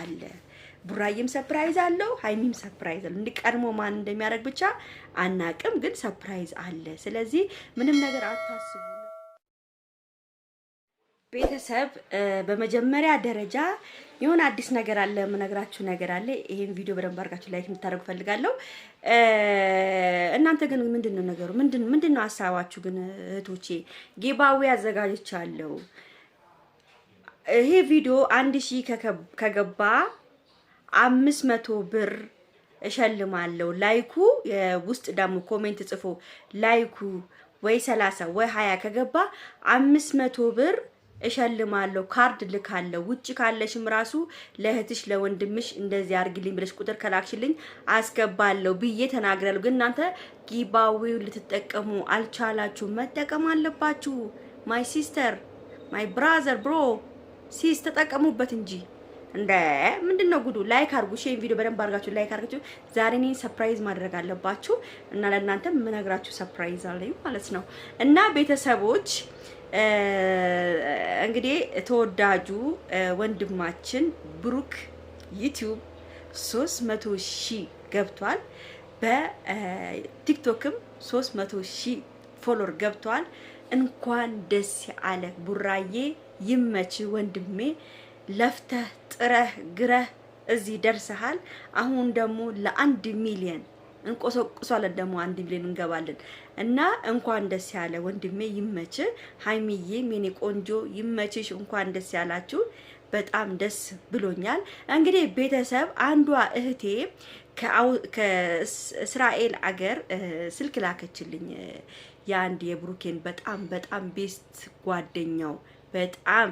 አለ ቡራዬም ሰርፕራይዝ አለው ሃይሚም ሰርፕራይዝ አለው እንዲቀርሞ ማን እንደሚያደርግ ብቻ አናቅም ግን ሰርፕራይዝ አለ ስለዚህ ምንም ነገር አታስቡ ቤተሰብ በመጀመሪያ ደረጃ የሆነ አዲስ ነገር አለ መነግራችሁ ነገር አለ ይሄን ቪዲዮ በደንብ አድርጋችሁ ላይክ እንድታደርጉ ፈልጋለሁ እናንተ ግን ምንድነው ነገሩ ምንድነው ሐሳባችሁ ግን እህቶቼ ጊባዊ አዘጋጅቻለሁ ይሄ ቪዲዮ 1000 ከገባ 500 ብር እሸልማለሁ ላይኩ ውስጥ ደግሞ ኮሜንት ጽፎ ላይኩ ወይ 30 ወይ 20 ከገባ 500 ብር እሸልማለሁ ካርድ ልካለሁ ውጪ ካለሽም ራሱ ለእህትሽ ለወንድምሽ እንደዚህ አርግልኝ ብለሽ ቁጥር ከላክሽልኝ አስገባለሁ ብዬ ተናግራለሁ ግን እናንተ ጊባዊው ልትጠቀሙ አልቻላችሁ መጠቀም አለባችሁ ማይ ሲስተር ማይ ብራዘር ብሮ ሲስ ተጠቀሙበት እንጂ እንደ ምንድነው ጉዱ ላይክ አርጉ ሼር ቪዲዮ በደንብ አርጋችሁ ላይክ አርጋችሁ ዛሬ እኔን ሰርፕራይዝ ማድረግ አለባችሁ እና ለእናንተ ምን ነግራችሁ ሰርፕራይዝ አለኝ ማለት ነው እና ቤተሰቦች እንግዲህ ተወዳጁ ወንድማችን ብሩክ ዩቲዩብ 300,000 ገብቷል በቲክቶክም 300,000 ፎሎወር ገብቷል እንኳን ደስ ያለ ቡራዬ ይመች ወንድሜ ለፍተህ ጥረህ ግረህ እዚህ ደርሰሃል አሁን ደግሞ ለ1 ሚሊዮን እንቆሰቁሳለን ደግሞ 1 ሚሊዮን እንገባለን እና እንኳን ደስ ያለ ወንድሜ ይመች ሃይሚዬ የኔ ቆንጆ ይመችሽ እንኳን ደስ ያላችሁ በጣም ደስ ብሎኛል እንግዲህ ቤተሰብ አንዷ እህቴ ከእስራኤል አገር ስልክ ላከችልኝ ያንድ የብሩኬን በጣም ቤስት ጓደኛው በጣም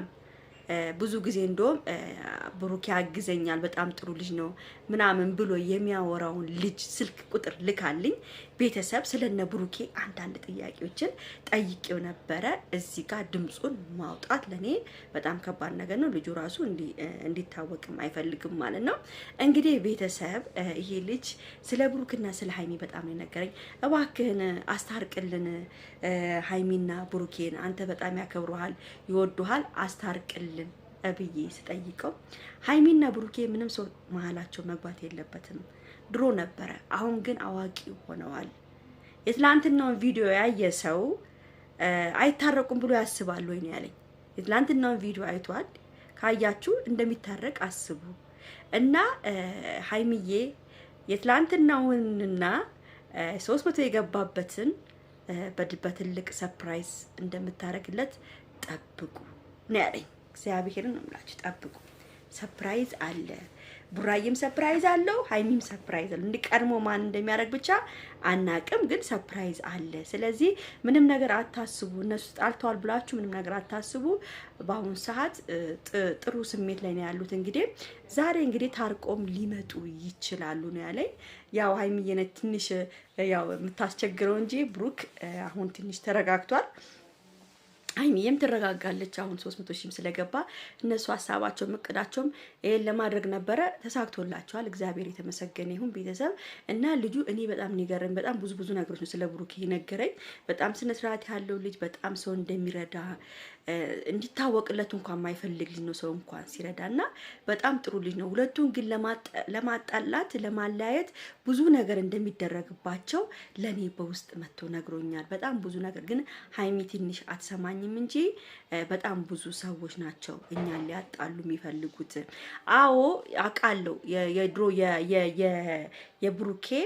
ብዙ ጊዜ እንደውም ብሩክ ያግዘኛል በጣም ጥሩ ልጅ ነው ምናምን ብሎ የሚያወራውን ልጅ ስልክ ቁጥር ልካልኝ ቤተሰብ ስለነ ብሩኬ አንዳንድ ጥያቄዎችን ጠይቄው ነበረ እዚህ ጋር ድምጹን ማውጣት ለኔ በጣም ከባድ ነገር ነው ልጁ ራሱ እንዲታወቅም አይፈልግም ማለት ነው እንግዲህ ቤተሰብ ይሄ ልጅ ስለ ብሩክና ስለ ሃይሚ በጣም ነው ነገረኝ እባክህን አስታርቅልን ሃይሚና ብሩኬን አንተ በጣም ያከብሩሃል ይወዱሃል አስታርቅልን አብዬ ስጠይቀው ሃይሚና ብሩኬ ምንም ሰው መሃላቸው መግባት የለበትም ድሮ ነበረ አሁን ግን አዋቂ ሆነዋል የትላንትናውን ቪዲዮ ያየ ሰው አይታረቁም ብሎ ያስባል ወይ ነው ያለኝ የትላንትናውን ቪዲዮ አይቷል ካያችሁ እንደሚታረቅ አስቡ እና ሃይሚዬ የትላንትናውንና 300 የገባበትን በትልቅ ሰርፕራይዝ እንደምታረግለት ጠብቁ ነው ያለኝ እግዚአብሔርን ነው የምላችሁ ጠብቁ ሰርፕራይዝ አለ ቡራዬም ሰርፕራይዝ አለው ሃይሚም ሰርፕራይዝ አለው እንዲቀርሞ ማን እንደሚያደርግ ብቻ አናቅም ግን ሰርፕራይዝ አለ ስለዚህ ምንም ነገር አታስቡ እነሱ ጣልተዋል ብላችሁ ምንም ነገር አታስቡ በአሁን ሰዓት ጥሩ ስሜት ላይ ነው ያሉት እንግዲህ ዛሬ እንግዲህ ታርቆም ሊመጡ ይችላሉ ነው ያለኝ ያው ሃይሚዬ ትንሽ ያው የምታስቸግረው እንጂ ብሩክ አሁን ትንሽ ተረጋግቷል ሃይሚዬም ትረጋጋለች አሁን 300,000 ስለገባ እነሱ ሐሳባቸው መቀዳቸውም ይሄን ለማድረግ ነበር ተሳክቶላቸዋል እግዚአብሔር የተመሰገነ ይሁን ቤተሰብ እና ልጁ እኔ በጣም ንገረኝ በጣም ብዙ ነገሮች ነው ስለ ብሩክ ይነገረኝ በጣም ስነ ስርዓት ያለው ልጅ በጣም ሰው እንደሚረዳ እንዲታወቅለት እንኳን ማይፈልግ ልጅ ነው ሰው እንኳን ሲረዳና በጣም ጥሩ ልጅ ነው ሁለቱን ግን ለማጣላት ለማለያየት ብዙ ነገር እንደሚደረግባቸው ለኔ በውስጥ መጥቶ ነግሮኛል በጣም ብዙ ነገር ግን ሃይሚ ትንሽ አትሰማኝም እንጂ በጣም ብዙ ሰዎች ናቸው እኛን ሊያጣሉ የሚፈልጉት አዎ አቃለው የድሮ የብሩኬ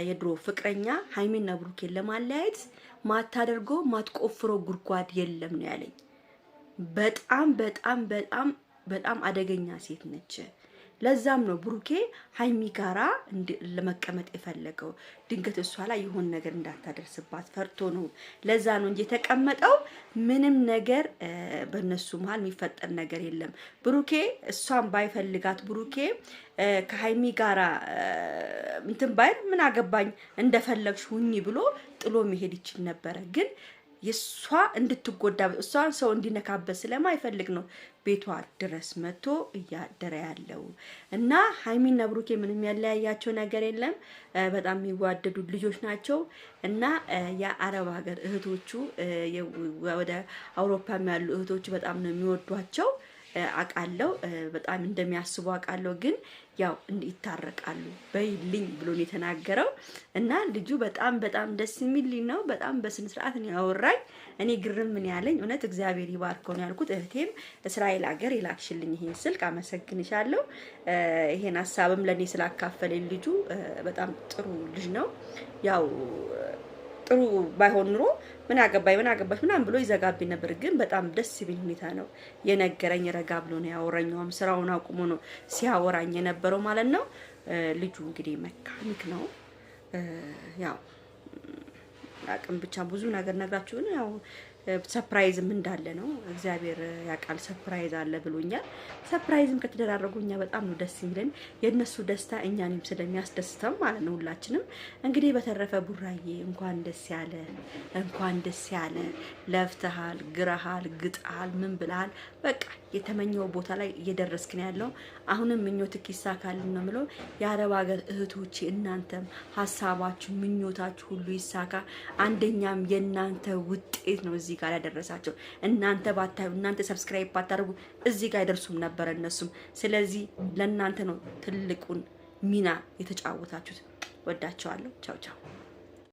የድሮ ፍቅረኛ ሃይሚና ብሩኬን ለማለያየት ማታደርገው ማትቆፍሮ ጉድጓድ የለም ነው ያለኝ በጣም አደገኛ ሴት ነች ለዛም ነው ብሩኬ ሃይሚ ጋራ ለመቀመጥ የፈለገው ድንገት እሷ ላይ ይሆን ነገር እንዳታደርስባት ፈርቶ ነው ለዛ ነው እንጂ ተቀመጠው ምንም ነገር በእነሱ መሃል የሚፈጠር ነገር የለም ብሩኬ እሷን ባይፈልጋት ብሩኬ ከሃይሚ ጋራ እንትን ባይል ምን አገባኝ እንደፈለግሽ ሁኚ ብሎ ጥሎ መሄድ ይችል ነበር ግን የሷ እንድትጎዳ እሷን ሰው እንዲነካበት ስለማይፈልግ ነው ቤቷ ድረስ መጥቶ እያደረ ያለው እና ሃይሚና ብሩኬ ምንም ያለያያቸው ነገር የለም በጣም የሚዋደዱ ልጆች ናቸው እና የአረብ ሀገር እህቶቹ ወደ አውሮፓ ያሉ እህቶቹ በጣም ነው የሚወዷቸው አውቃለሁ፣ በጣም እንደሚያስቡ አውቃለሁ። ግን ያው ይታረቃሉ በይልኝ ብሎ ነው የተናገረው እና ልጁ በጣም ደስ የሚል ልጅ ነው። በጣም በስነ ስርዓት ነው ያወራኝ። እኔ ግርም ምን ያለኝ እውነት እግዚአብሔር ይባርከው ነው ያልኩት። እህቴም እስራኤል ሀገር የላክሽልኝ ይሄን ስልክ አመሰግንሻለሁ። ይሄን ሀሳብም ለኔ ስላካፈለኝ ልጁ በጣም ጥሩ ልጅ ነው። ያው ጥሩ ባይሆን ኑሮ ምን አገባኝ ምናምን ብሎ ይዘጋብኝ ነበር። ግን በጣም ደስ የሚል ሁኔታ ነው የነገረኝ። ረጋ ብሎ ነው ያወራኛውም ስራውን አቁሞ ነው ሲያወራኝ የነበረው ማለት ነው። ልጁ እንግዲህ መካኒክ ነው። ያው አቅም ብቻ ብዙ ነገር ነግራችሁ ነው ያው ሰርፕራይዝም እንዳለ ነው። እግዚአብሔር ያውቃል ሰርፕራይዝ አለ ብሎኛል። ሰርፕራይዝም ከተደራረጉኛ በጣም ነው ደስ የሚለን። የነሱ ደስታ እኛንም ስለሚያስደስተው ማለት ነው ሁላችንም። እንግዲህ በተረፈ ቡራዬ እንኳን ደስ ያለ፣ እንኳን ደስ ያለ። ለፍተሃል፣ ግረሃል፣ ግጣል፣ ምን ብለሃል። በቃ የተመኘው ቦታ ላይ እየደረስክ ነው ያለው። አሁንም ምኞትክ ይሳካልን ነው የምለው። የአረብ ሀገር እህቶቼ እናንተም ሀሳባችሁ ምኞታችሁ ሁሉ ይሳካ። አንደኛም የእናንተ ውጤት ነው እዚህ ጋር ያደረሳቸው። እናንተ ባታዩ፣ እናንተ ሰብስክራይብ ባታደርጉ እዚህ ጋር አይደርሱም ነበር እነሱም። ስለዚህ ለእናንተ ነው ትልቁን ሚና የተጫወታችሁት። ወዳቸዋለሁ። ቻው ቻው።